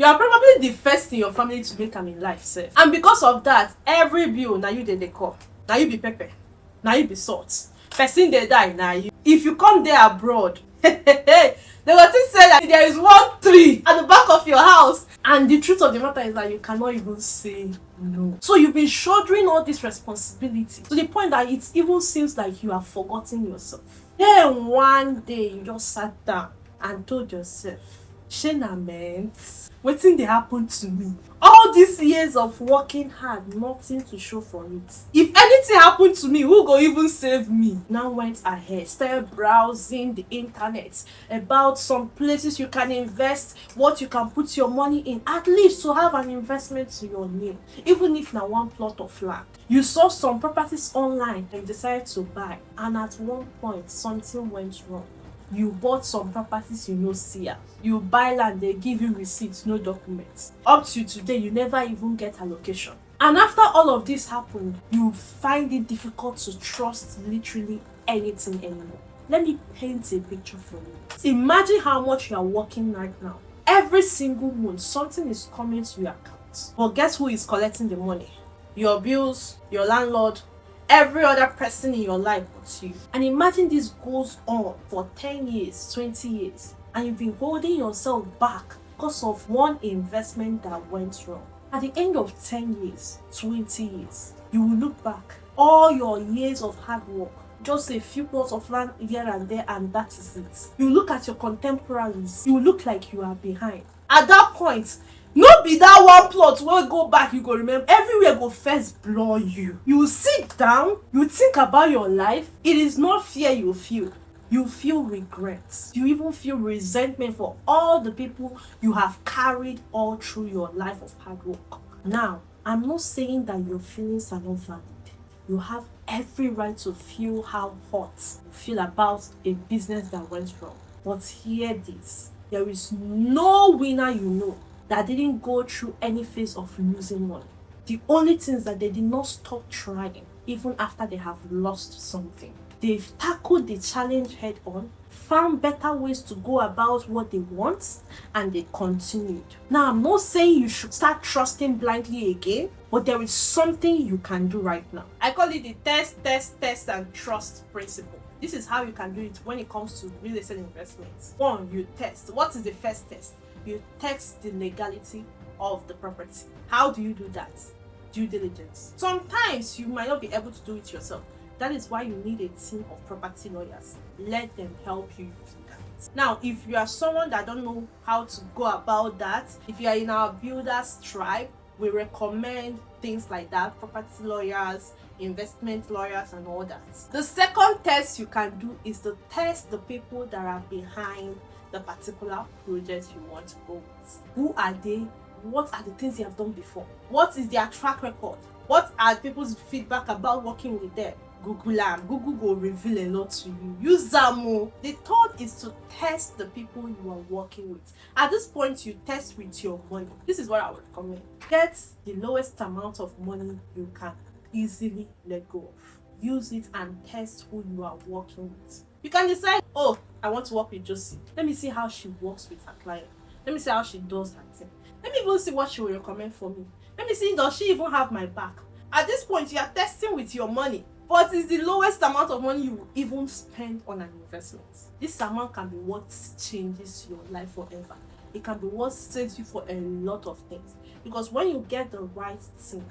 You are probably the first in your family to make am in life sef. And because of that, every bill na you dey call. Na you be pepper. Na you be salt. Person dey die na you. If you come there abroad, they go think say that there is one tree at the back of your house. And the truth of the matter is that you cannot even say no. So you've been shouldering all this responsibility to the point that it even seems like you have forgotten yourself. Then one day you just sat down and told yourself, shey na meant? Wetin dey happen to me? All these years of working hard, nothing to show for it. If anything happen to me, who go even save me? Now went ahead, started browsing the internet about some places you can invest, what you can put your money in, at least to have an investment to your name, even if na one plot of land. You saw some properties online and you decided to buy, and at one point something went wrong. You bought some properties you no see am. You buy land, they give you receipts, no documents. Up to today, you never even get allocation. And after all of this happened, you find it difficult to trust literally anything anymore. Let me paint a picture for you. Imagine how much you are working right now. Every single month, something is coming to your account. But guess who is collecting the money? Your bills, your landlord, every other person in your life but you. And imagine this goes on for 10 years, 20 years, and you've been holding yourself back because of one investment that went wrong. At the end of 10 years, 20 years, you will look back, all your years of hard work, just a few plots of land here and there, and that is it. You look at your contemporaries, you look like you are behind. At that point, no be that one plot wey go back you go remember, everywhere go first blur you. You sit down, you think about your life. It is not fear you feel. You feel regret. You even feel resentment for all the people you have carried all through your life of hard work. Now, I'm not saying that your feelings are not valid. You have every right to feel how hot you feel about a business that went wrong. But hear this, there is no winner you know that didn't go through any phase of losing money. The only thing is that they did not stop trying even after they have lost something. They've tackled the challenge head on, found better ways to go about what they want, and they continued. Now, I'm not saying you should start trusting blindly again, but there is something you can do right now. I call it the test, and trust principle. This is how you can do it when it comes to real estate investments. One, you test. What is the first test? You test the legality of the property. How do you do that? Due diligence. Sometimes you might not be able to do it yourself. That is why you need a team of property lawyers. Let them help you do that. Now, if you are someone that don't know how to go about that, if you are in our builders tribe, we recommend things like that, property lawyers, investment lawyers, and all that. The second test you can do is to test the people that are behind the particular project you want to go with. Who are they? What are the things they have done before? What is their track record? What are people's feedback about working with them? Google them. Google will reveal a lot to you. Use them. The third is to test the people you are working with. At this point, you test with your money. This is what I would recommend. Get the lowest amount of money you can easily let go of. Use it and test who you are working with. You can decide, oh, I want to work with Josie. Let me see how she works with her client. Let me see how she does her thing. Let me even see what she will recommend for me. Let me see, does she even have my back? At this point, you are testing with your money, but it's the lowest amount of money you will even spend on an investment. This amount can be what changes your life forever. It can be what saves you for a lot of things. Because when you get the right thing,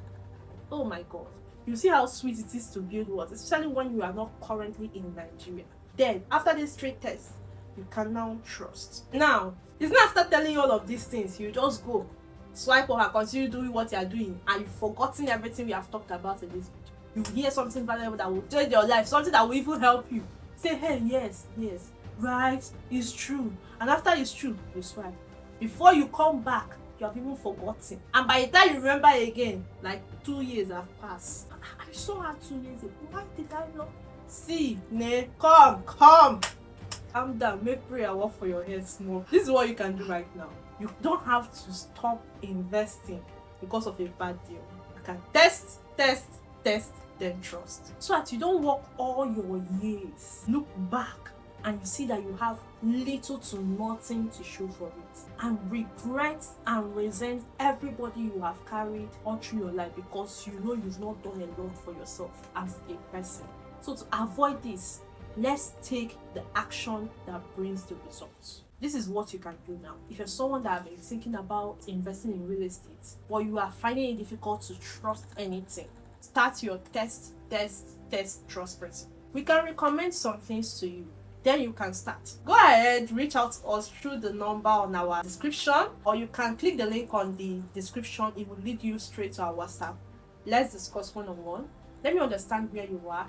oh my God, you see how sweet it is to build wealth, especially when you are not currently in Nigeria. Then, after this straight test, you can now trust. Now, it's not after telling you all of these things, you just go, swipe up and continue doing what you are doing, and you've forgotten everything we have talked about in this video. You hear something valuable that will change your life, something that will even help you. Say, hey, yes, right, it's true. And after it's true, you swipe. Before you come back, you have even forgotten. And by the time you remember again, like 2 years have passed. I saw her 2 years ago. Why did I not? See, come. Calm down, make prayer work for your head small. This is what you can do right now. You don't have to stop investing because of a bad deal. You can test, then trust. So that you don't work all your years, look back and you see that you have little to nothing to show for it, and regret and resent everybody you have carried all through your life because you know you've not done a lot for yourself as a person. So to avoid this, let's take the action that brings the results. This is what you can do now. If you're someone that have been thinking about investing in real estate, but you are finding it difficult to trust anything, start your test trust principle. We can recommend some things to you, then you can start. Go ahead, reach out to us through the number on our description, or you can click the link on the description. It will lead you straight to our WhatsApp. Let's discuss one-on-one. Let me understand where you are,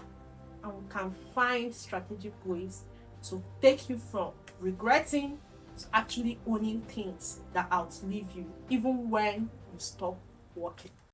and we can find strategic ways to take you from regretting to actually owning things that outlive you, even when you stop working.